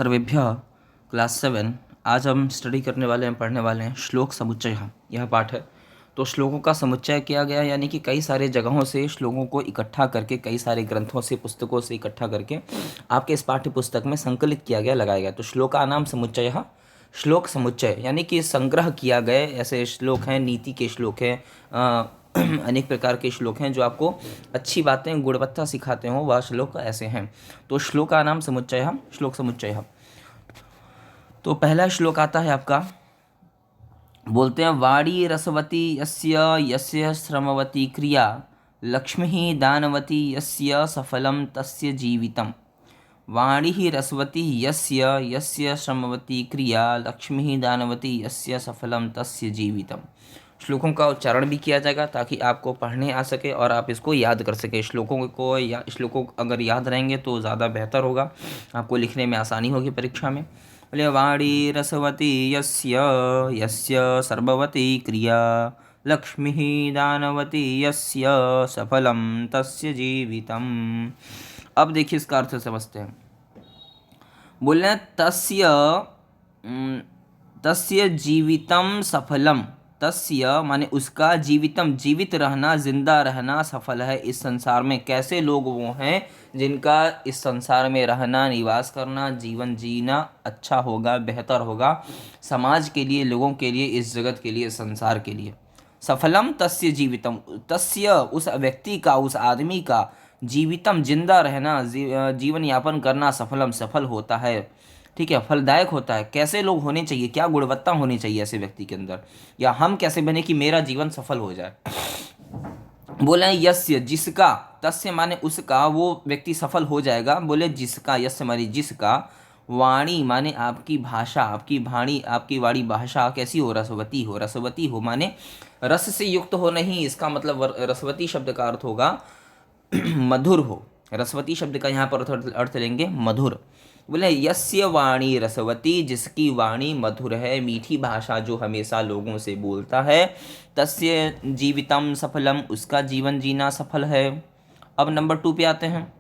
सर्वेभ्यः क्लास 7। आज हम स्टडी करने वाले हैं, पढ़ने वाले हैं श्लोक समुच्चय। यह पाठ है। तो श्लोकों का समुच्चय किया गया, यानी कि कई सारे जगहों से श्लोकों को इकट्ठा करके, कई सारे ग्रंथों से, पुस्तकों से इकट्ठा करके आपके इस पाठ्य पुस्तक में संकलित किया गया, लगाया गया। तो श्लोक का नाम समुच्चय, श्लोक समुच्चय, यानी कि संग्रह किया गए ऐसे श्लोक हैं, नीति के श्लोक हैं, अनेक प्रकार के श्लोक हैं जो आपको अच्छी बातें, गुणवत्ता सिखाते हो, वह श्लोक ऐसे हैं। तो श्लोक का नाम समुच्चय, श्लोक समुच्चय। तो पहला श्लोक आता है आपका, बोलते हैं वाणी रसवती यस्य यस्य श्रमवती क्रिया लक्ष्मी दानवती यस्य सफलम तस्य जीवितम। वाणी रसवती यस्य यस्य श्रमवती क्रिया लक्ष्मी दानवती यस्य सफलम तस्य जीवितम। श्लोकों का उच्चारण भी किया जाएगा ताकि आपको पढ़ने आ सके और आप इसको याद कर सके। श्लोकों को या श्लोकों अगर याद रहेंगे तो ज़्यादा बेहतर होगा, आपको लिखने में आसानी होगी परीक्षा में। बोले वाणी रसवती यस्य यस्य सर्ववती क्रिया लक्ष्मी दानवती यस्य सफलम तस्य जीवितम। अब देखिए इसका अर्थ समझते हैं। बोले तस्य जीवितम सफलम। तस्य माने उसका, जीवितम जीवित रहना, जिंदा रहना, सफल है इस संसार में। कैसे लोग वो हैं जिनका इस संसार में रहना, निवास करना, जीवन जीना अच्छा होगा, बेहतर होगा, समाज के लिए, लोगों के लिए, इस जगत के लिए, संसार के लिए। सफलम तस्य जीवितम, तस्य उस व्यक्ति का, उस आदमी का, जीवितम जिंदा रहना, जीवन यापन करना, सफलम सफल होता है, ठीक है, फलदायक होता है। कैसे लोग होने चाहिए, क्या गुणवत्ता होनी चाहिए ऐसे व्यक्ति के अंदर, या हम कैसे बने कि मेरा जीवन सफल हो जाए। बोले यस्य जिसका, तस्य माने उसका, वो व्यक्ति सफल हो जाएगा। बोले जिसका, यस्य माने जिसका, वाणी माने आपकी भाषा, आपकी वाणी, आपकी वाणी भाषा कैसी हो, रसवती हो। रसवती हो माने रस से युक्त हो नहीं, इसका मतलब रसवती शब्द का अर्थ होगा मधुर हो। रसवती शब्द का यहाँ पर अर्थ लेंगे मधुर। बोले यस्य वाणी रसवती, जिसकी वाणी मधुर है, मीठी भाषा, जो हमेशा लोगों से बोलता है। तस्य जीवितम सफलम, उसका जीवन जीना सफल है। अब नंबर 2 पे आते हैं।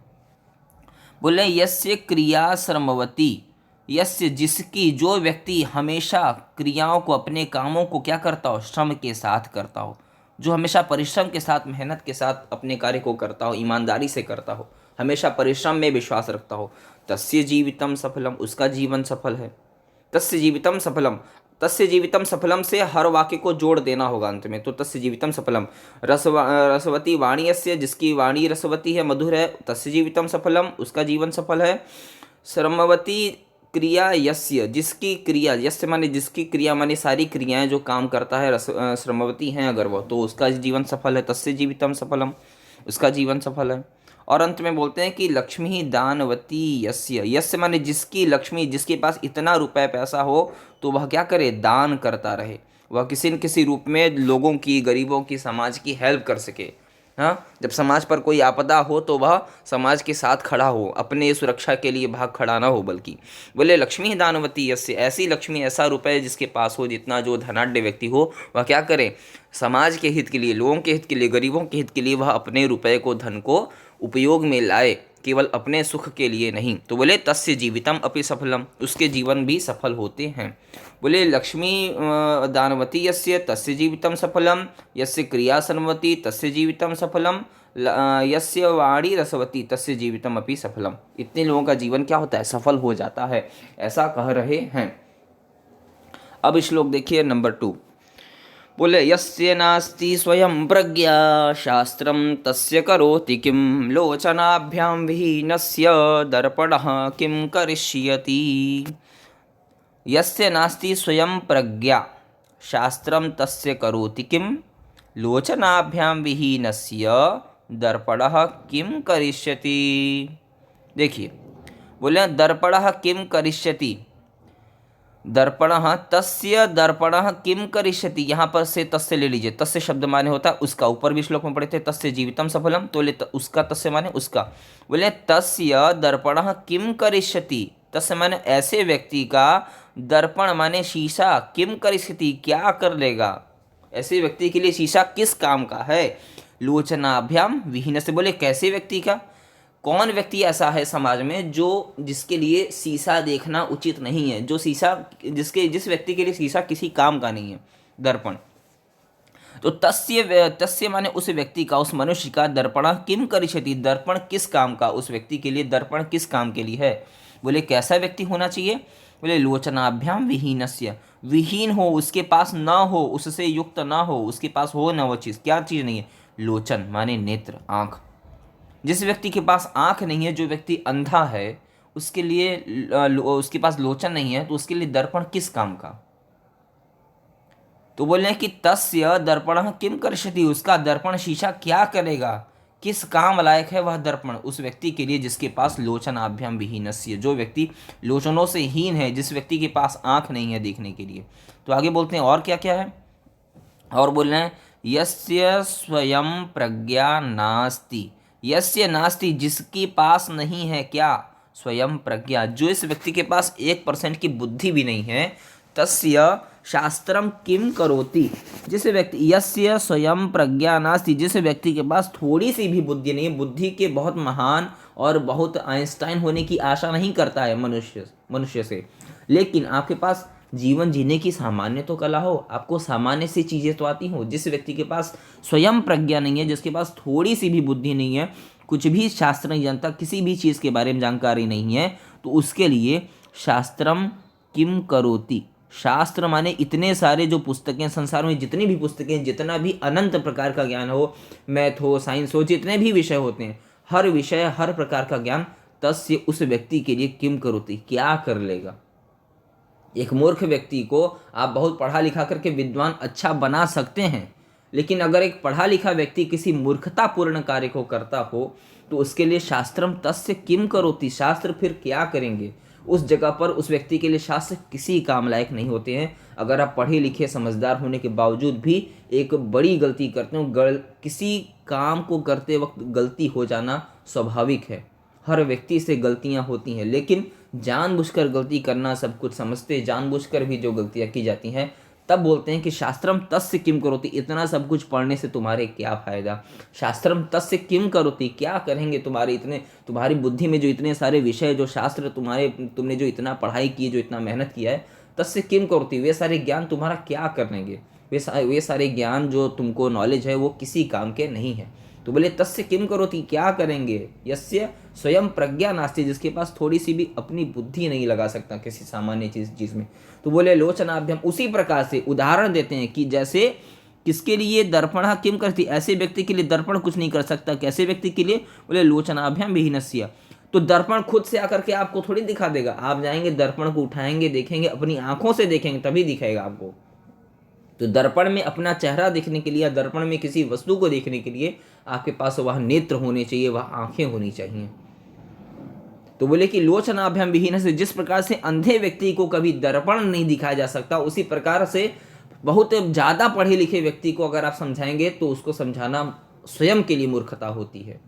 बोले यस्य क्रिया श्रमवती, यस्य जिसकी, जो व्यक्ति हमेशा क्रियाओं को, अपने कामों को क्या करता हो, श्रम के साथ करता हो, जो हमेशा परिश्रम के साथ, मेहनत के साथ अपने कार्य को करता हो, ईमानदारी से करता हो, हमेशा परिश्रम में विश्वास रखता हो। तस्य जीवितम सफलम, उसका जीवन सफल है। तस्य जीवितम सफलम, तस्य जीवितम सफलम से हर वाक्य को जोड़ देना होगा अंत में। तो तस्य जीवितम सफलम, रसवती वाणी यस्य, जिसकी वाणी रसवती है, मधुर है, तस्य जीवितम सफलम, उसका जीवन सफल है। श्रमवती क्रिया यस्य, जिसकी क्रिया, यस्य माने जिसकी, क्रिया माने सारी क्रियाएं जो काम करता है, श्रमवती हैं अगर वो, तो उसका जीवन सफल है। तस्य जीवितम सफलम, उसका जीवन सफल है। और अंत में बोलते हैं कि लक्ष्मी दानवती यस्य, यस्य माने जिसकी, लक्ष्मी जिसके पास इतना रुपए पैसा हो तो वह क्या करे, दान करता रहे, वह किसी न किसी रूप में लोगों की, गरीबों की, समाज की हेल्प कर सके। हाँ, जब समाज पर कोई आपदा हो तो वह समाज के साथ खड़ा हो, अपने सुरक्षा के लिए भाग खड़ा ना हो, बल्कि बोले लक्ष्मी दानवती यस्य, ऐसी लक्ष्मी, ऐसा रुपए जिसके पास हो, जितना जो धनाढ्य व्यक्ति हो, वह क्या करे, समाज के हित के लिए, लोगों के हित के लिए, गरीबों के हित के लिए वह अपने रुपए को, धन को उपयोग में लाए, केवल अपने सुख के लिए नहीं। तो बोले तस्य जीवितम अपि सफलम, उसके जीवन भी सफल होते हैं। बोले लक्ष्मी दानवती यस्य तस्य जीवितम सफलम, यस्य क्रिया सन्वती तस्य जीवितम सफलम, यस्य वाणी रसवती तस्य जीवितम अपि सफलम। इतने लोगों का जीवन क्या होता है, सफल हो जाता है, ऐसा कह रहे हैं। अब श्लोक देखिए नंबर 2। बोले यस्य नास्ति स्वयं प्रज्ञा शास्त्रं तस्य करोति किं, लोचनाभ्यां विहीनस्य दर्पणः किं करिष्यति। यस्य नास्ति स्वयं प्रज्ञा शास्त्रं तस्य करोति किं, लोचनाभ्यां विहीनस्य दर्पणः किं करिष्यति। देखिए, बोले दर्पणः किं करिष्यति, दर्पणः तस्य, दर्पणः किम करिष्यति, यहाँ पर से तस्य ले लीजिए। तस्य शब्द माने होता है उसका, ऊपर भी श्लोक में पढ़े थे तस्य जीवितम सफलम, तो ले उसका, तस्य माने उसका। बोले तस्य दर्पणः किम करिष्यति, तस्य माने ऐसे व्यक्ति का, दर्पण माने शीशा, किम करिष्यति क्या कर लेगा, ऐसे व्यक्ति के लिए शीशा किस काम का है। लोचनाभ्याम विहीन से, बोले कैसे व्यक्ति का, कौन व्यक्ति ऐसा है समाज में जो जिसके लिए शीशा देखना उचित नहीं है, जो शीशा जिस व्यक्ति के लिए शीशा किसी काम का नहीं है, दर्पण। तो तस्य माने उस व्यक्ति का, उस मनुष्य का, दर्पण किम करिष्यति, दर्पण किस काम का, उस व्यक्ति के लिए दर्पण किस काम के लिए है। बोले कैसा व्यक्ति होना चाहिए, बोले लोचनाभ्याम विहीनस्य, विहीन हो, उसके पास ना हो, उससे युक्त ना हो, उसके पास हो ना वो चीज़, क्या चीज़ नहीं है, लोचन माने नेत्र, आँख। जिस व्यक्ति के पास आँख नहीं है, जो व्यक्ति अंधा है, उसके लिए उसके पास लोचन नहीं है, तो उसके लिए दर्पण किस काम का। तो बोल रहे हैं कि तस्य दर्पण किम कर्षति, उसका दर्पण शीशा क्या करेगा, किस काम लायक है वह दर्पण उस व्यक्ति के लिए जिसके पास लोचनाभ्याम विहीनस्य, जो व्यक्ति लोचनों से हीन है, जिस व्यक्ति के पास आंख नहीं है देखने के लिए। तो आगे बोलते हैं और क्या क्या है, और बोल रहे हैं यस्य स्वयं प्रज्ञा नास्ति, यस्य नास्ति, जिसके पास नहीं है क्या, स्वयं प्रज्ञा, जो इस व्यक्ति के पास 1% की बुद्धि भी नहीं है, तस्य शास्त्रम किम करोति, जिस व्यक्ति, यस्य स्वयं प्रज्ञा नास्ति, जिस व्यक्ति के पास थोड़ी सी भी बुद्धि नहीं है, बुद्धि के बहुत महान और बहुत आइंस्टाइन होने की आशा नहीं करता है मनुष्य से, लेकिन आपके पास जीवन जीने की सामान्य तो कला हो, आपको सामान्य सी चीज़ें तो आती हो। जिस व्यक्ति के पास स्वयं प्रज्ञा नहीं है, जिसके पास थोड़ी सी भी बुद्धि नहीं है, कुछ भी शास्त्र नहीं जानता, किसी भी चीज़ के बारे में जानकारी नहीं है, तो उसके लिए शास्त्रम किम करोति, शास्त्र माने इतने सारे जो पुस्तकें, संसार में जितनी भी पुस्तकें, जितना भी अनंत प्रकार का ज्ञान हो, मैथ हो, साइंस हो, जितने भी विषय होते हैं, हर विषय, हर प्रकार का ज्ञान, तस्य उस व्यक्ति के लिए किम करोति, क्या कर लेगा। एक मूर्ख व्यक्ति को आप बहुत पढ़ा लिखा करके विद्वान अच्छा बना सकते हैं, लेकिन अगर एक पढ़ा लिखा व्यक्ति किसी मूर्खतापूर्ण कार्य को करता हो, तो उसके लिए शास्त्रम तस्य किम करोति, शास्त्र फिर क्या करेंगे। उस जगह पर उस व्यक्ति के लिए शास्त्र किसी काम लायक नहीं होते हैं। अगर आप पढ़े लिखे समझदार होने के बावजूद भी एक बड़ी गलती करते हो, किसी काम को करते वक्त गलती हो जाना स्वाभाविक है, हर व्यक्ति से गलतियां होती हैं, लेकिन जानबूझकर गलती करना, सब कुछ समझते जानबूझकर भी जो गलतियां की जाती हैं, तब बोलते हैं कि शास्त्रम तस्य किम करोति, इतना सब कुछ पढ़ने से तुम्हारे क्या फायदा, शास्त्रम तस्य किम करोति, क्या करेंगे तुम्हारे इतने, तुम्हारी बुद्धि में जो इतने सारे विषय, जो शास्त्र तुमने जो इतना पढ़ाई की, जो इतना मेहनत किया है, तस्य किम करोति, वे सारे ज्ञान तुम्हारा क्या करेंगे, वे सारे ज्ञान जो तुमको नॉलेज है वो किसी काम के नहीं है। तो बोले तस्य किम करोति, क्या करेंगे, यस्य स्वयं प्रज्ञा नास्ति, जिसके पास थोड़ी सी भी अपनी बुद्धि नहीं लगा सकता किसी सामान्य चीज में। तो बोले लोचनाभ्याम, उसी प्रकार से उदाहरण देते हैं कि जैसे किसके लिए दर्पण किम करती, ऐसे व्यक्ति के लिए दर्पण कुछ नहीं कर सकता, कैसे व्यक्ति के लिए, बोले लोचनाभ्याम विहीनस्य। तो दर्पण खुद से आकर के आपको थोड़ी दिखा देगा, आप जाएंगे दर्पण को उठाएंगे, देखेंगे, अपनी आंखों से देखेंगे तभी दिखाएगा आपको। तो दर्पण में अपना चेहरा देखने के लिए, दर्पण में किसी वस्तु को देखने के लिए आपके पास वह नेत्र होने चाहिए, वह आंखें होनी चाहिए। तो बोले कि लोचनाभ्याम विहीन से, जिस प्रकार से अंधे व्यक्ति को कभी दर्पण नहीं दिखाया जा सकता, उसी प्रकार से बहुत ज़्यादा पढ़े लिखे व्यक्ति को अगर आप समझाएंगे तो उसको समझाना स्वयं के लिए मूर्खता होती है।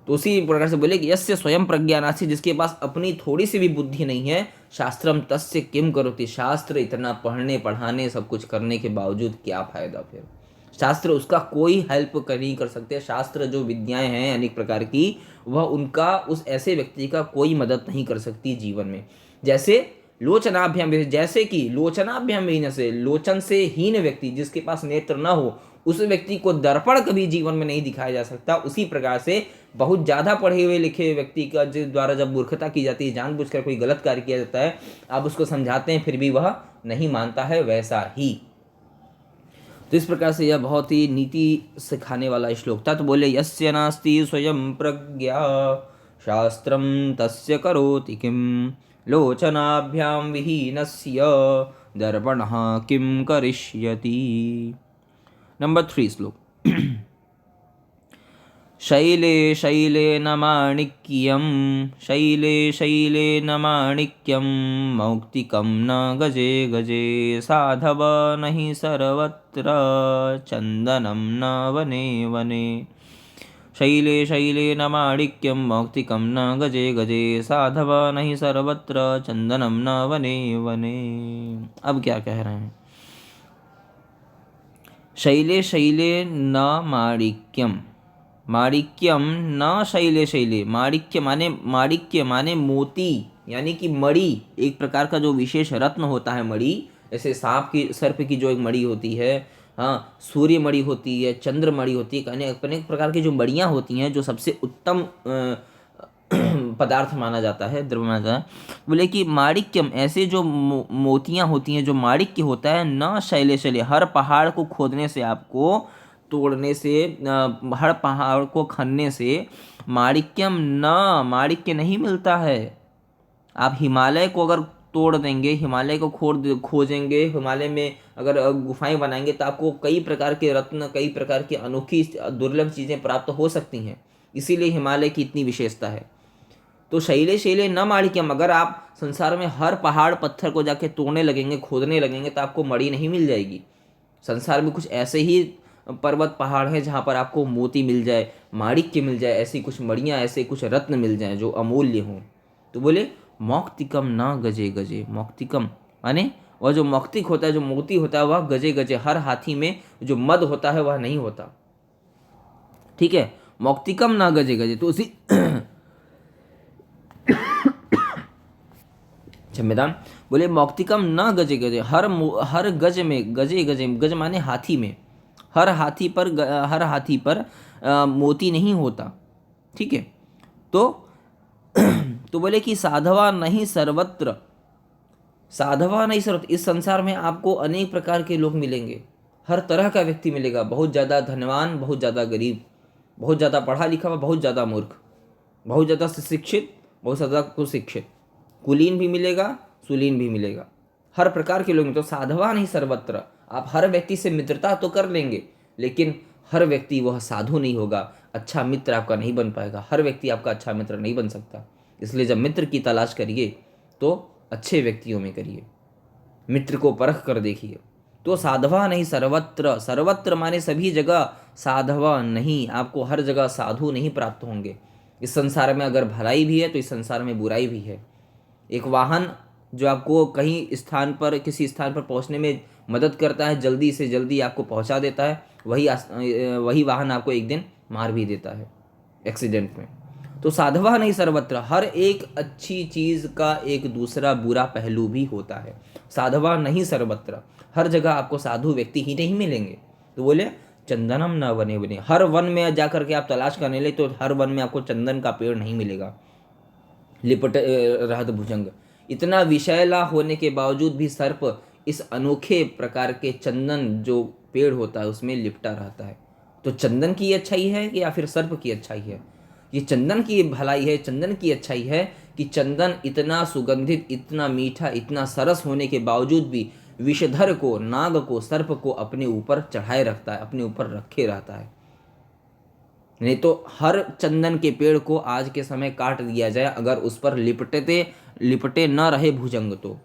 तो उसी प्रकार से बोले कि यस्य स्वयं प्रज्ञा नास्ति, जिसके पास अपनी थोड़ी सी भी बुद्धि नहीं है, शास्त्रम तस्य किम करोति, शास्त्र इतना पढ़ने पढ़ाने सब कुछ करने के बावजूद क्या फायदा, फिर शास्त्र उसका कोई हेल्प नहीं कर सकते। शास्त्र जो विद्याएं हैं अनेक प्रकार की, वह उनका उस ऐसे व्यक्ति का कोई मदद नहीं कर सकती जीवन में। जैसे लोचनाभ्याम, जैसे कि लोचनाभ्याम विहीन से, लोचन से हीन व्यक्ति जिसके पास नेत्र न हो, उस व्यक्ति को दर्पण कभी जीवन में नहीं दिखाया जा सकता। उसी प्रकार से बहुत ज़्यादा पढ़े हुए लिखे व्यक्ति का द्वारा जब मूर्खता की जाती है, जानबूझकर कोई गलत कार्य किया जाता है, आप उसको समझाते हैं फिर भी वह नहीं मानता है, वैसा ही। तो इस प्रकार से यह बहुत ही नीति सिखाने वाला श्लोक था। तो बोले यस्य नास्ति स्वयं प्रज्ञा शास्त्रम तस्य करोति किम लोचनाभ्याम विहीनस्य दर्पणः किम करिष्यति। नंबर 3 श्लोक। शैले शैलेन माणिक्यं, शैले शैलेन माणिक्यं मौक्तिकं न गजे गजे साधव नहि सर्वत्र चन्दनं न वने वने। शैले शैलेन माणिक्यं मौक्तिकं न गजे गजे साधव नहि सर्वत्र चन्दनं न वने वने। अब क्या कह रहे हैं, शैले शैले न माणिक्यम, माणिक्यम न शैले शैले। माणिक्य माने मोती, यानी कि मणि, एक प्रकार का जो विशेष रत्न होता है मणि। जैसे सांप की, सर्प की जो एक मणि होती है, हाँ, सूर्य मणि होती है, चंद्र मणि होती है, अनेक अनेक प्रकार की जो मणियाँ होती हैं, जो सबसे उत्तम पदार्थ माना जाता है, द्रव्य माना जाता है। बोले कि माणिक्यम, ऐसे जो मोतियाँ होती हैं, जो माणिक्य होता है, न शैले शैले, हर पहाड़ को खोदने से, आपको तोड़ने से, हर पहाड़ को खनने से माणिक्यम न, माणिक्य नहीं मिलता है। आप हिमालय को अगर तोड़ देंगे, हिमालय को खोजेंगे, हिमालय में अगर गुफाएं बनाएंगे, तो आपको कई प्रकार के रत्न, कई प्रकार की अनोखी दुर्लभ चीज़ें प्राप्त हो सकती हैं। इसीलिए हिमालय की इतनी विशेषता है। तो शैले शैले न माणिक्यम, अगर आप संसार में हर पहाड़ पत्थर को जाके तोड़ने लगेंगे, खोदने लगेंगे, तो आपको मणि नहीं मिल जाएगी। संसार में कुछ ऐसे ही पर्वत पहाड़ हैं जहाँ पर आपको मोती मिल जाए, माणिक्य मिल जाए, ऐसी कुछ मणियाँ, ऐसे कुछ रत्न मिल जाएं जो अमूल्य हों। तो बोले मौक्तिकम न गजे गजे। मौक्तिकम माने वह जो मौक्तिक होता है, जो मोती होता है, वह गजे गजे, हर हाथी में जो मद होता है वह नहीं होता। ठीक है, मौक्तिकम न गजे गजे, तो उसी क्षम्यताम, बोले मौक्तिकम न गजे गजे, हर गज में, गजे गजे, गज माने हाथी में, हर हाथी पर मोती नहीं होता। ठीक है, तो तो बोले कि साधवा नहीं सर्वत्र, साधवा नहीं सर्वत्र, इस संसार में आपको अनेक प्रकार के लोग मिलेंगे, हर तरह का व्यक्ति मिलेगा, बहुत ज़्यादा धनवान, बहुत ज़्यादा गरीब, बहुत ज़्यादा पढ़ा लिखा हुआ, बहुत ज़्यादा मूर्ख, बहुत ज़्यादा शिक्षित, बहुत ज़्यादा कुशिक्षित, कुलीन भी मिलेगा, सुलीन भी मिलेगा, हर प्रकार के लोग। तो साधवा नहीं सर्वत्र, आप हर व्यक्ति से मित्रता तो कर लेंगे, लेकिन हर व्यक्ति वह साधु नहीं होगा, अच्छा मित्र आपका नहीं बन पाएगा, हर व्यक्ति आपका अच्छा मित्र नहीं बन सकता। इसलिए जब मित्र की तलाश करिए तो अच्छे व्यक्तियों में करिए, मित्र को परख कर देखिए। तो साधवा नहीं सर्वत्र, सर्वत्र माने सभी जगह, साधवा नहीं, आपको हर जगह साधु नहीं प्राप्त होंगे। इस संसार में अगर भलाई भी है तो इस संसार में बुराई भी है। एक वाहन जो आपको कहीं स्थान पर, किसी स्थान पर पहुंचने में मदद करता है, जल्दी से जल्दी आपको पहुंचा देता है, वही वाहन आपको एक दिन मार भी देता है एक्सीडेंट में। तो साधवा नहीं सर्वत्र, हर एक अच्छी चीज़ का एक दूसरा बुरा पहलू भी होता है। साधवा नहीं सर्वत्र, हर जगह आपको साधु व्यक्ति ही नहीं मिलेंगे। तो बोले चंदनम न वने बने, हर वन में जाकर के आप तलाश करने ले तो हर वन में आपको चंदन का पेड़ नहीं मिलेगा। लिपट रहत भुजंग, इतना विषैला होने के बावजूद भी सर्प इस अनोखे प्रकार के चंदन जो पेड़ होता है उसमें लिपटा रहता है। तो चंदन की अच्छाई है या फिर सर्प की अच्छाई है? ये चंदन की भलाई है, चंदन की अच्छाई है कि चंदन इतना सुगंधित, इतना मीठा, इतना सरस होने के बावजूद भी विषधर को, नाग को, सर्प को अपने ऊपर चढ़ाए रखता है, अपने ऊपर रखे रहता है। नहीं तो हर चंदन के पेड़ को आज के समय काट दिया जाए, अगर उस पर लिपटे न रहे भुजंग, तो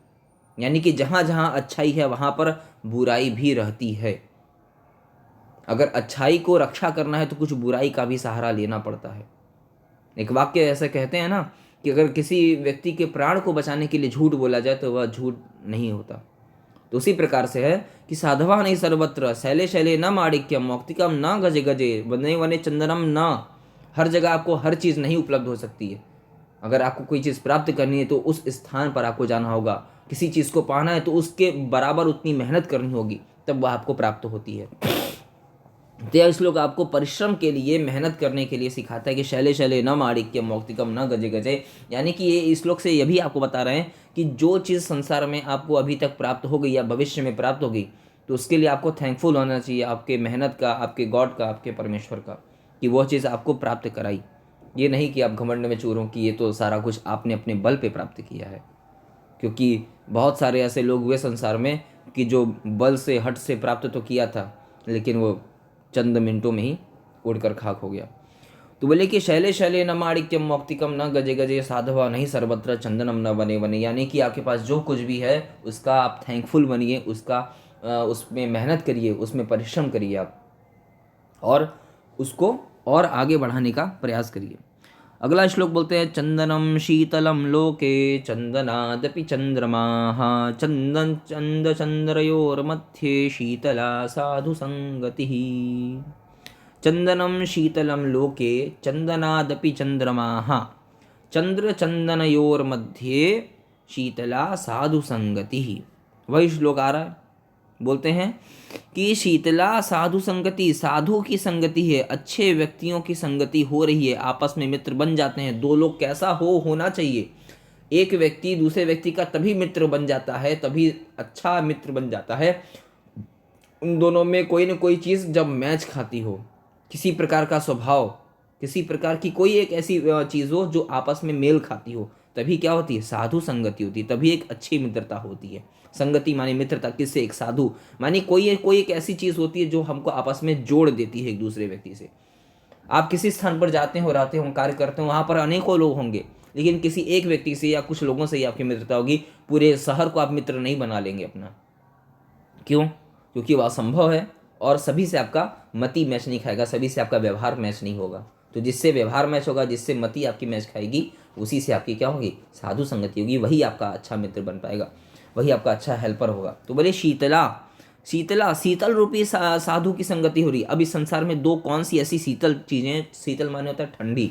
यानी कि जहाँ जहाँ अच्छाई है वहाँ पर बुराई भी रहती है। अगर अच्छाई को रक्षा करना है तो कुछ बुराई का भी सहारा लेना पड़ता है। एक वाक्य ऐसा कहते हैं ना कि अगर किसी व्यक्ति के प्राण को बचाने के लिए झूठ बोला जाए तो वह झूठ नहीं होता। तो उसी प्रकार से है कि साधवा नहीं सर्वत्र, शैले शैले न माणिक्यम, मौक्तिकम न गजे गजे, वने वने चंदनम न, हर जगह आपको हर चीज़ नहीं उपलब्ध हो सकती है। अगर आपको कोई चीज़ प्राप्त करनी है तो उस स्थान पर आपको जाना होगा, किसी चीज़ को पाना है तो उसके बराबर उतनी मेहनत करनी होगी, तब वह आपको प्राप्त होती है। तो यह श्लोक आपको परिश्रम के लिए, मेहनत करने के लिए सिखाता है कि शैले शैले न माणिक्यम मौक्तिकम न गजे गजे, यानी कि ये इस श्लोक से यह भी आपको बता रहे हैं कि जो चीज़ संसार में आपको अभी तक प्राप्त हो गई या भविष्य में प्राप्त होगी, तो उसके लिए आपको थैंकफुल होना चाहिए, आपके मेहनत का, आपके गॉड का, आपके परमेश्वर का, कि वह चीज़ आपको प्राप्त कराई। ये नहीं कि आप घमंड में चूर हो कि ये तो सारा कुछ आपने अपने बल पे प्राप्त किया है, क्योंकि बहुत सारे ऐसे लोग हुए संसार में कि जो बल से, हट से प्राप्त तो किया था, लेकिन वो चंद मिनटों में ही उड़कर खाक हो गया। तो बोले कि शैले शैले न माणिक्यम मौक्तिकम न गजे गजे, साधवा नहीं सर्वत्र चंदनम न बने बने, यानी कि आपके पास जो कुछ भी है उसका आप थैंकफुल बनिए, उसमें मेहनत करिए, उसमें परिश्रम करिए आप, और उसको और आगे बढ़ाने का प्रयास करिए। अगला श्लोक बोलते हैं चंदनम शीतलम लोके चंदनादपि चंद्रमाः, चंदन चंद चंद्रयोर मध्ये शीतला साधु संगति। चंदनम शीतलम लोके चंदनादपि चंद्रमाः चंद्र चंदनयोर मध्ये शीतला साधु संगति। वही श्लोक आ रहा है। बोलते हैं कि शीतला साधु संगति, साधु की संगति है, अच्छे व्यक्तियों की संगति हो रही है, आपस में मित्र बन जाते हैं। दो लोग कैसा होना चाहिए, एक व्यक्ति दूसरे व्यक्ति का तभी मित्र बन जाता है, तभी अच्छा मित्र बन जाता है, उन दोनों में कोई ना कोई चीज़ जब मैच खाती हो, किसी प्रकार का स्वभाव, किसी प्रकार की कोई एक ऐसी चीज़ हो जो आपस में मेल खाती हो, तभी क्या होती है, साधु संगति होती है, तभी एक अच्छी मित्रता होती है। संगति माने मित्रता, किससे, एक साधु माने कोई एक ऐसी चीज़ होती है जो हमको आपस में जोड़ देती है एक दूसरे व्यक्ति से। आप किसी स्थान पर जाते हो, रहते हो, कार्य करते हो, वहाँ पर अनेकों लोग होंगे, लेकिन किसी एक व्यक्ति से या कुछ लोगों से ही आपकी मित्रता होगी, पूरे शहर को आप मित्र नहीं बना लेंगे अपना। क्यों? क्योंकि वह असंभव है और सभी से आपका मति मैच नहीं खाएगा, सभी से आपका व्यवहार मैच नहीं होगा। तो जिससे व्यवहार मैच होगा, जिससे मति आपकी मैच खाएगी, उसी से आपकी क्या होगी, साधु संगति होगी, वही आपका अच्छा मित्र बन पाएगा, वही आपका अच्छा हेल्पर होगा। तो बोले शीतला, शीतला शीतल रूपी साधु की संगति हो रही। अब इस संसार में दो कौन सी ऐसी शीतल चीज़ें, शीतल माने होता है ठंडी,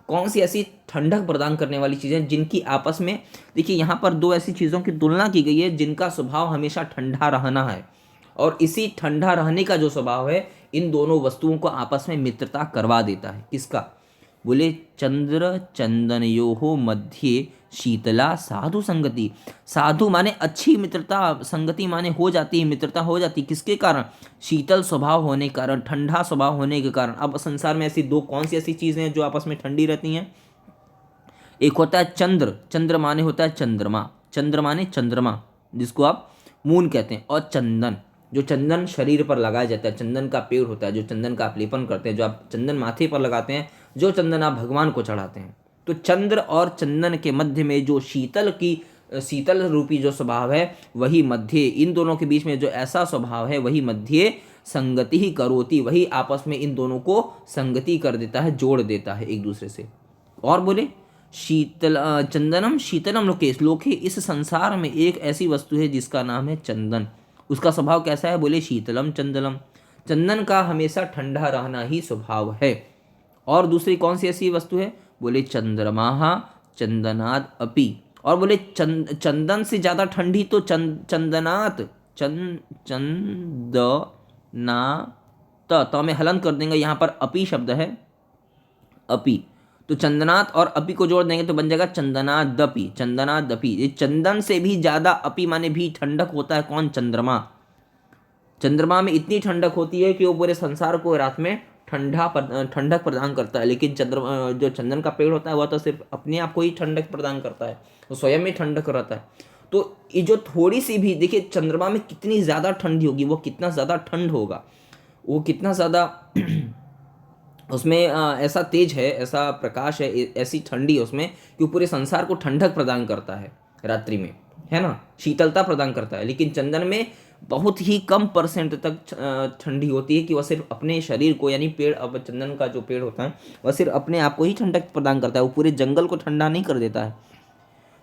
कौन सी ऐसी ठंडक प्रदान करने वाली चीज़ें जिनकी आपस में, देखिए यहाँ पर दो ऐसी चीज़ों की तुलना की गई है जिनका स्वभाव हमेशा ठंडा रहना है, और इसी ठंडा रहने का जो स्वभाव है इन दोनों वस्तुओं को आपस में मित्रता करवा देता है। किसका? बोले चंद्र चंदनयोः मध्ये शीतला साधु संगति। साधु माने अच्छी मित्रता, संगति माने हो जाती है, मित्रता हो जाती है, किसके कारण? शीतल स्वभाव होने के कारण, ठंडा स्वभाव होने के कारण। अब संसार में ऐसी दो कौन सी ऐसी चीज़ें हैं जो आपस में ठंडी रहती हैं? एक होता है चंद्र, चंद्र माने होता है चंद्रमा, चंद्र माने चंद्रमा जिसको आप मून कहते हैं, और चंदन, जो चंदन शरीर पर लगाया जाता है, चंदन का पेड़ होता है, जो चंदन का आप लेपन करते हैं, जो आप चंदन माथे पर लगाते हैं, जो चंदन आप भगवान को चढ़ाते हैं। तो चंद्र और चंदन के मध्य में जो शीतल रूपी जो स्वभाव है, वही मध्य, इन दोनों के बीच में जो ऐसा स्वभाव है, वही मध्य संगति ही करोति, वही आपस में इन दोनों को संगति कर देता है, जोड़ देता है एक दूसरे से। और बोले शीतल चंदनम शीतलम लोकेश, लोके इस संसार में एक ऐसी वस्तु है जिसका नाम है चंदन। उसका स्वभाव कैसा है? बोले शीतलम चंदनम, चंदन का हमेशा ठंडा रहना ही स्वभाव है। और दूसरी कौन सी ऐसी वस्तु है? बोले चंद्रमा चंदनाद अपि, और बोले चंदन से ज़्यादा ठंडी तो चंदनात, तो में हलन कर देंगे, यहाँ पर अपि शब्द है, अपि, तो चंदनात और अपि को जोड़ देंगे तो बन जाएगा चंदनादपि, चंदनादपि। ये चंदन से भी ज़्यादा अपि माने भी ठंडक होता है कौन? चंद्रमा। चंद्रमा में इतनी ठंडक होती है कि वो पूरे संसार को रात में ठंडक प्रदान करता है, लेकिन जो चंदन का पेड़ होता है वह तो सिर्फ अपने आप को ही ठंडक प्रदान करता है, वो स्वयं में ठंडक रहता है। तो ये जो थोड़ी सी भी, देखिए चंद्रमा में कितनी ज़्यादा ठंडी होगी, वो कितना ज़्यादा ठंड होगा, वो कितना ज़्यादा उसमें ऐसा तेज है, ऐसा प्रकाश है, ऐसी ठंडी है उसमें कि वो पूरे संसार को ठंडक प्रदान करता है रात्रि में, है ना, शीतलता प्रदान करता है। लेकिन चंदन में बहुत ही कम परसेंट तक ठंडी होती है कि वह सिर्फ अपने शरीर को, यानी पेड़, अब चंदन का जो पेड़ होता है वह सिर्फ अपने आप को ही ठंडक प्रदान करता है, वो पूरे जंगल को ठंडा नहीं कर देता है।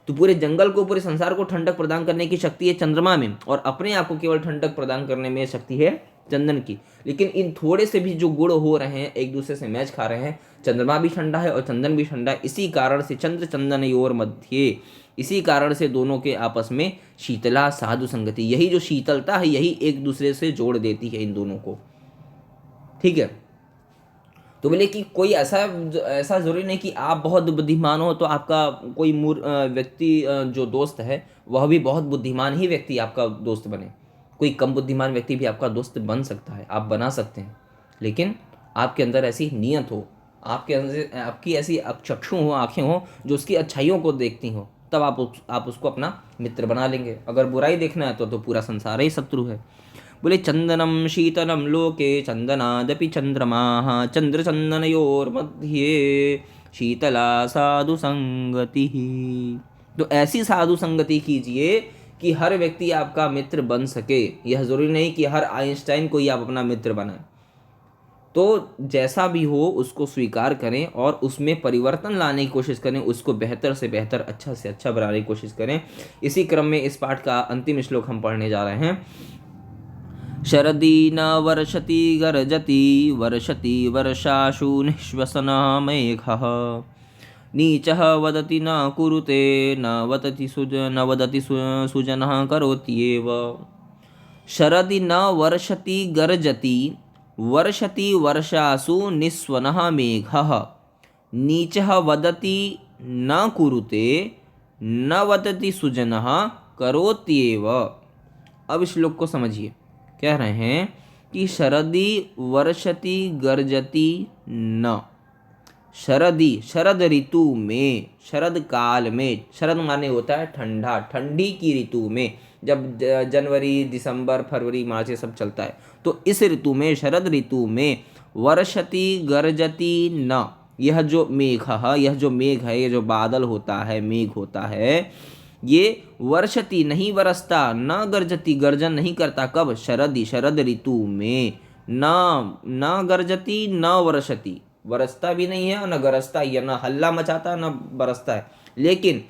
तो पूरे जंगल को, पूरे संसार को ठंडक प्रदान करने की शक्ति है चंद्रमा में, और अपने आप को केवल ठंडक प्रदान करने में शक्ति है चंदन की। लेकिन इन थोड़े से भी जो गुण हो रहे हैं, एक दूसरे से मैच खा रहे हैं, चंद्रमा भी ठंडा है और चंदन भी ठंडा है, इसी कारण से चंद्र चंदनयोर मध्ये, इसी कारण से दोनों के आपस में शीतला साधु संगति, यही जो शीतलता है यही एक दूसरे से जोड़ देती है इन दोनों को। ठीक है, तो बोले कि कोई ऐसा जरूरी नहीं कि आप बहुत बुद्धिमान हो तो आपका कोई व्यक्ति जो दोस्त है वह भी बहुत बुद्धिमान ही व्यक्ति आपका दोस्त बने। कोई कम बुद्धिमान व्यक्ति भी आपका दोस्त बन सकता है, आप बना सकते हैं, लेकिन आपके अंदर ऐसी नीयत हो, आपके अंदर आपकी ऐसी चक्षु हो, आँखें हो जो उसकी अच्छाइयों को देखती हो, तब आप उसको अपना मित्र बना लेंगे। अगर बुराई देखना है तो पूरा संसार ही शत्रु है। बोले चंदनम शीतलम लोके चंदनादपि चंद्रमाः चंद्र चंदनयोर्मध्ये शीतला साधु संगति। तो ऐसी साधु संगति कीजिए कि हर व्यक्ति आपका मित्र बन सके। यह जरूरी नहीं कि हर आइंस्टाइन को ही आप अपना मित्र बनाएं। तो जैसा भी हो उसको स्वीकार करें और उसमें परिवर्तन लाने की कोशिश करें, उसको बेहतर से बेहतर, अच्छा से अच्छा बनाने की कोशिश करें। इसी क्रम में इस पाठ का अंतिम श्लोक हम पढ़ने जा रहे हैं। शरदी न वर्षति गर्जति वर्षति वर्षाशु निःश्वसनः मेघः नीचः वदति न कुरुते न वदति सुजनः करोत्येव। शरदि न वर्षति गर्जति वर्षति वर्षासु निस्वनः मेघः नीचः वदति न कुरुते न वदति सुजनः करोत्येव। अब श्लोक को समझिए। कह रहे हैं कि शरदि वर्षति गर्जति न, शरदि शरद ऋतु में, शरद काल में, शरद माने होता है ठंडा, ठंडी की ऋतु में, जब जनवरी दिसंबर फरवरी मार्च ये सब चलता है, तो इस ऋतु में, शरद ऋतु में वर्षति गर्जति न, यह जो मेघ है, यह जो मेघ है, ये जो बादल होता है, मेघ होता है, ये वर्षति नहीं बरसता, न गर्जति गर्जन नहीं करता। कब? शरदि शरद ऋतु में। न गर्जति न वर्षति, बरसता भी नहीं है और न गरजता, या न हल्ला मचाता न बरसता है। लेकिन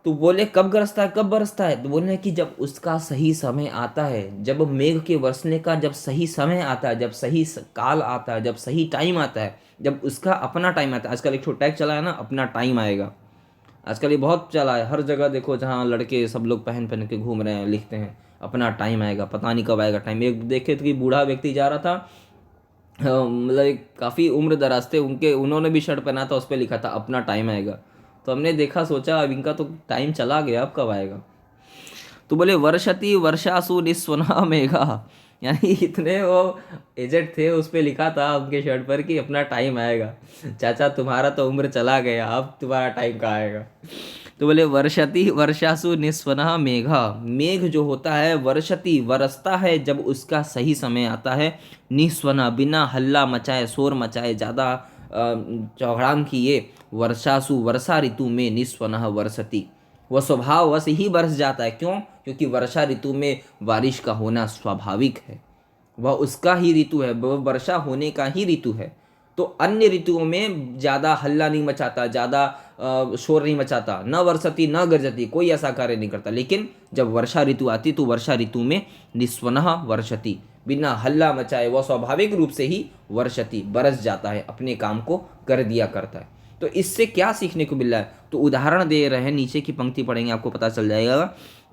तो बोले कब गरजता है, कब बरसता है? तो बोले कि जब उसका सही समय आता है, जब मेघ के बरसने का जब सही समय आता है, जब सही काल आता है, जब सही टाइम आता है, जब उसका अपना टाइम आता है। आजकल एक छोटा टैग चला है ना, अपना टाइम आएगा। आजकल ये बहुत चला है, हर जगह देखो, जहाँ लड़के सब लोग पहन पहन के घूम रहे हैं, लिखते हैं अपना टाइम आएगा, पता नहीं कब आएगा टाइम। एक देखे तो कि बूढ़ा व्यक्ति जा रहा था, मतलब काफ़ी उम्र दराज थे उनके, उन्होंने भी शर्ट पहना था, उस पर लिखा था अपना टाइम आएगा। तो हमने देखा, सोचा अब इनका तो टाइम चला गया, अब कब आएगा? तो बोले वर्षति वर्षासु निस्वना मेघा, यानी इतने वो एजेड थे, उस पर लिखा था उनके शर्ट पर कि अपना टाइम आएगा। चाचा तुम्हारा तो उम्र चला गया, अब तुम्हारा टाइम कहाँ आएगा? तो बोले वर्षति वर्षासु निस्वना मेघा, मेघ जो होता है वर्षति बरसता है जब उसका सही समय आता है, निस्वना बिना हल्ला मचाए, शोर मचाए, ज़्यादा चौड़ाम किए, वर्षासु वर्षा ऋतु में, निस्वनः वर्षति वह स्वभाव वश ही बरस जाता है। क्यों? क्योंकि वर्षा ऋतु में बारिश का होना स्वाभाविक है, वह उसका ही ऋतु है, वह वर्षा होने का ही ऋतु है। तो अन्य ऋतुओं में ज़्यादा हल्ला नहीं मचाता, ज़्यादा शोर नहीं मचाता, न वर्षति न गर्जति, कोई ऐसा कार्य नहीं करता। लेकिन जब वर्षा ऋतु आती तो वर्षा ऋतु में निस्वनः वर्षति, बिना हल्ला मचाए वह स्वाभाविक रूप से ही वर्षति बरस जाता है, अपने काम को कर दिया करता है। तो इससे क्या सीखने को मिल रहा है? तो उदाहरण दे रहे हैं, नीचे की पंक्ति पढ़ेंगे आपको पता चल जाएगा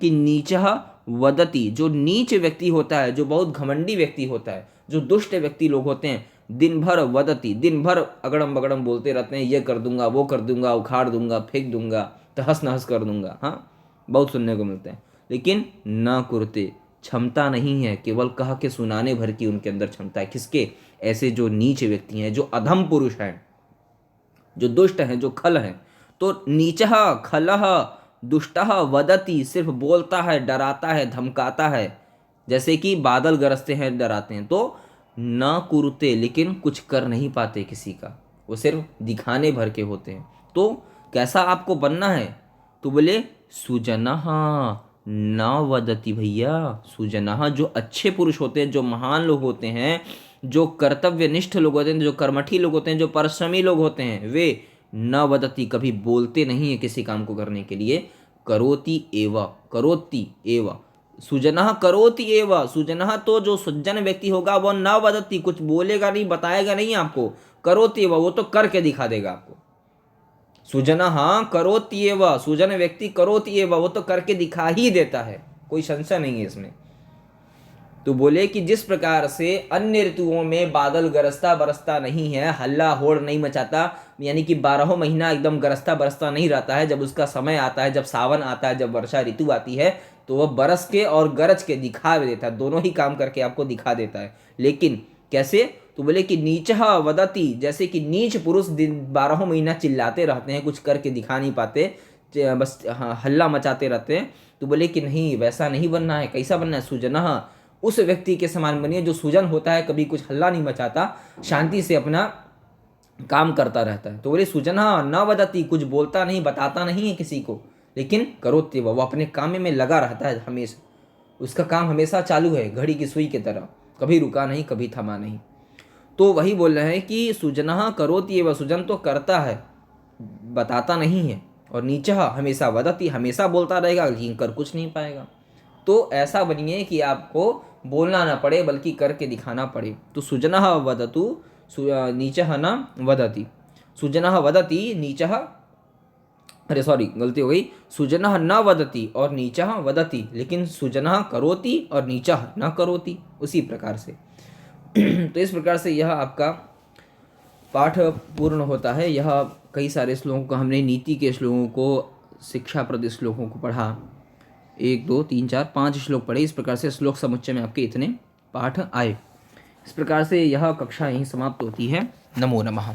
कि नीचः वदति, जो नीच व्यक्ति होता है, जो बहुत घमंडी व्यक्ति होता है, जो दुष्ट व्यक्ति लोग होते हैं, दिन भर वदति, दिन भर अगड़म बगड़म बोलते रहते हैं, ये कर दूंगा, वो कर दूंगा, उखाड़ दूंगा, फेंक दूंगा, तहस नहस कर दूंगा। हाँ, बहुत सुनने को मिलते हैं। लेकिन न कुरते, क्षमता नहीं है, केवल कह के सुनाने भर की उनके अंदर क्षमता है। किसके? ऐसे जो नीच व्यक्ति हैं, जो अधम पुरुष हैं, जो दुष्ट हैं, जो खल हैं। तो नीचः खलः दुष्टः वदति, सिर्फ बोलता है, डराता है, धमकाता है, जैसे कि बादल गरजते हैं, डराते हैं। तो न कुरुते, लेकिन कुछ कर नहीं पाते किसी का, वो सिर्फ दिखाने भर के होते हैं। तो कैसा आपको बनना है? तो बोले सुजनः न वदति, भैया सुजनः, जो अच्छे पुरुष होते हैं, जो महान लोग होते हैं, जो कर्तव्यनिष्ठ लोग होते हैं, जो कर्मठी लोग होते हैं, जो परिश्रमी लोग होते हैं, वे न वदति, कभी बोलते नहीं है किसी काम को करने के लिए। करोति एव सुजनः करोति एव, सुजनः, तो जो सज्जन व्यक्ति होगा वह न वदति, कुछ बोलेगा नहीं, बताएगा नहीं आपको। करोति एव, वो तो करके दिखा देगा आपको। सुजनः करोति एव, सुजन व्यक्ति करोति एव, वो तो करके दिखा ही देता है, कोई संशय नहीं है इसमें। तो बोले कि जिस प्रकार से अन्य ऋतुओं में बादल गरजता बरसता नहीं है, हल्ला होड़ नहीं मचाता, यानी कि 12 महीना एकदम गरजता बरसता नहीं रहता है, जब उसका समय आता है, जब सावन आता है, जब वर्षा ऋतु आती है, तो वह बरस के और गरज के दिखा देता है, दोनों ही काम करके आपको दिखा देता है। लेकिन कैसे? तो बोले कि नीचः वदति, जैसे कि नीच पुरुष दिन 12 महीना चिल्लाते रहते हैं, कुछ करके दिखा नहीं पाते, बस हल्ला मचाते रहते हैं। तो बोले कि नहीं, वैसा नहीं बनना है। कैसा बनना है? सुजनः, उस व्यक्ति के समान बनिए जो सुजन होता है, कभी कुछ हल्ला नहीं मचाता, शांति से अपना काम करता रहता है। तो बोले सुजनः न वदति, कुछ बोलता नहीं, बताता नहीं है किसी को, लेकिन करोति, वो अपने काम में लगा रहता है हमेशा, उसका काम हमेशा चालू है, घड़ी की सुई की तरह, कभी रुका नहीं, कभी थमा नहीं। तो वही बोल रहे हैं कि सुजनः करोति एव, सुजन तो करता है, बताता नहीं है, और नीचः हमेशा वदति, हमेशा बोलता रहेगा, लेकिन कर कुछ नहीं पाएगा। तो ऐसा बनिए कि आपको बोलना ना पड़े बल्कि करके दिखाना पड़े। तो सुजनः वदतु, नीचः न वदति। सुजनः वदति, नीचः, अरे सॉरी गलती हो गई, सुजनः न वदति और नीचः वदति, लेकिन सुजनः करोति और नीचः न करोति, उसी प्रकार से। तो इस प्रकार से यह आपका पाठ पूर्ण होता है। यह कई सारे श्लोकों को हमने नीति के श्लोकों को, शिक्षाप्रद श्लोकों को पढ़ा। 1 2 3 4 5 श्लोक पढ़े। इस प्रकार से श्लोक समुच्चय में आपके इतने पाठ आए। इस प्रकार से यह कक्षा यहीं समाप्त होती है। नमो नमः।